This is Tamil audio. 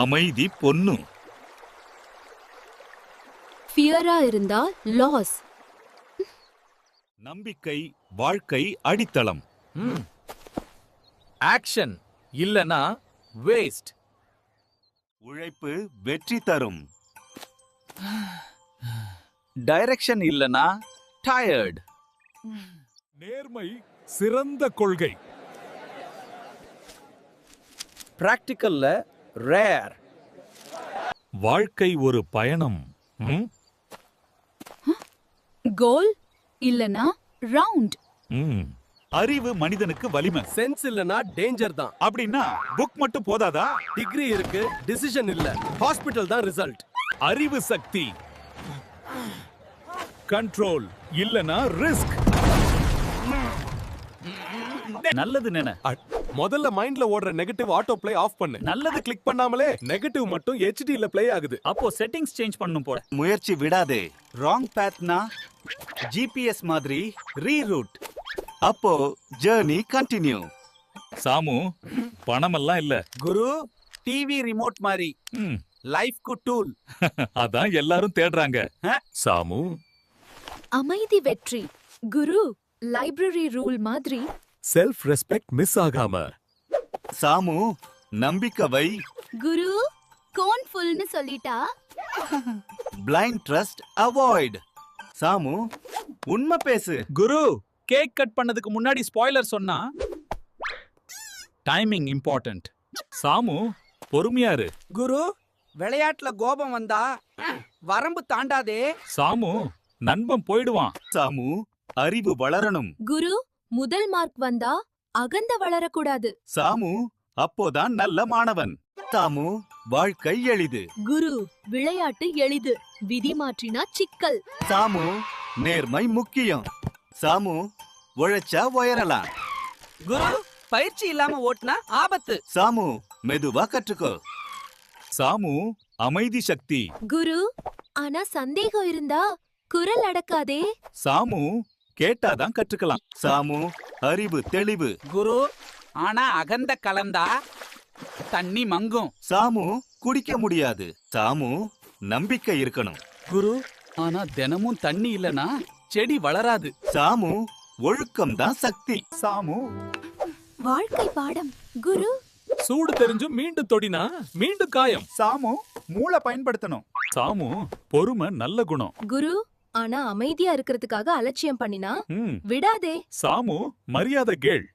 அமைதி பொன்னு. ஃபியரா இருந்தா லாஸ். நம்பிக்கை வாழ்க்கை அடித்தளம். ஆக்ஷன் இல்லனா வேஸ்ட். உழைப்பு வெற்றி தரும். டைரக்ஷன் இல்லனா டயர்ட். நேர்மை சிறந்த கொள்கை. பிராக்டிகல்ல ரேர். வாழ்க்கை ஒரு பயணம். கோல் இல்லனா ரவுண்ட். அறிவு மனிதனுக்கு வலிமை. சென்ஸ் இல்லனா டேஞ்சர் தான். அப்படின்னா புக் மட்டும் போதாதா? டிகிரி இருக்கு, டிசிஷன் இல்ல. ஹாஸ்பிடல் தான் ரிசல்ட். அறிவு சக்தி. கண்ட்ரோல் இல்லனா ரிஸ்க். நல்லது நினை. முதல்ல மைண்ட்ல ஓடுற நெகட்டிவ் ஆட்டோ ப்ளே ஆஃப் பண்ணு. நல்லது கிளிக் பண்ணாமலே நெகட்டிவ் மட்டும் HDல ப்ளே ஆகுது. அப்போ செட்டிங்ஸ் சேஞ்ச் பண்ணனும் போல. முயற்சி விடாதே. ராங் பாத்னா GPS மாதிரி ரீரூட். அப்போ ஜர்னி கண்டினியூ. சாமு பணமெல்லாம் இல்ல குரு டிவி ரிமோட் மாதிரி. லைஃப்க்கு டூல். அதான் எல்லாரும் தேடுறாங்க. சாமு அமைதி வெற்றி. குரு லைப்ரரி ரூல் மாதிரி. செல்ஃப் ரெஸ்பெக்ட் மிஸ் ஆகாம. சாமு நம்பிக்கை வை. குரு கோன் ஃபுல்னு சொல்லிட்டா. Blind trust avoid. சாமு உண்மை பேசு. குரு கேக் கட் பண்ணதுக்கு முன்னாடி ஸ்பாயிலர் சொன்னா. Timing important. சாமு பொறுமையாரு. குரு விளையாட்டுல கோபம் வந்தா வரம்பு தாண்டாதே. சாமு நண்பன் போயிடுவான். சாமு அறிவு வளரணும். குரு முதல் மார்க் வந்தா அகந்த வளரக்கூடாது. சாமு அப்போதான் நல்ல மாணவன். சாமு வாழ்க்கை எளிது. குரு விளையாட்டு எளிது, விதி மாற்றினா சிக்கல். சாமு நேர்மை முக்கியம். சாமு உழைச்சா உயரலாம். குரு பயிற்சி இல்லாம ஓட்டுனா ஆபத்து. சாமு மெதுவா கற்றுக்கோ. சாமு அமைதி சக்தி. குரு ஆனா சந்தேகம் இருந்தா குரல் அடக்காதே. சாமு கேட்டாதான் கற்றுக்கலாம். சாமு அறிவு தெளிவு. குரு ஆனா அகந்த கலந்தா தண்ணி மங்கும். சாமு குடிக்க முடியாது. சாமு நம்பிக்கை இருக்கணும். குரு ஆனா தினமும் தண்ணி இல்லனா செடி வளராது. சாமு ஒழுக்கம் தான் சக்தி. சாமு வாழ்க்கை பாடம். குரு சூடு தெரிஞ்சும் மீண்டும் தொடினா மீண்டும் காயம். சாமு மூளை பயன்படுத்தணும். சாமு பொறுமை நல்ல குணம். குரு ஆனா அமைதியா இருக்கிறதுக்காக அலட்சியம் பண்ணினா விடாதே. சாமு மரியாதை கேள்.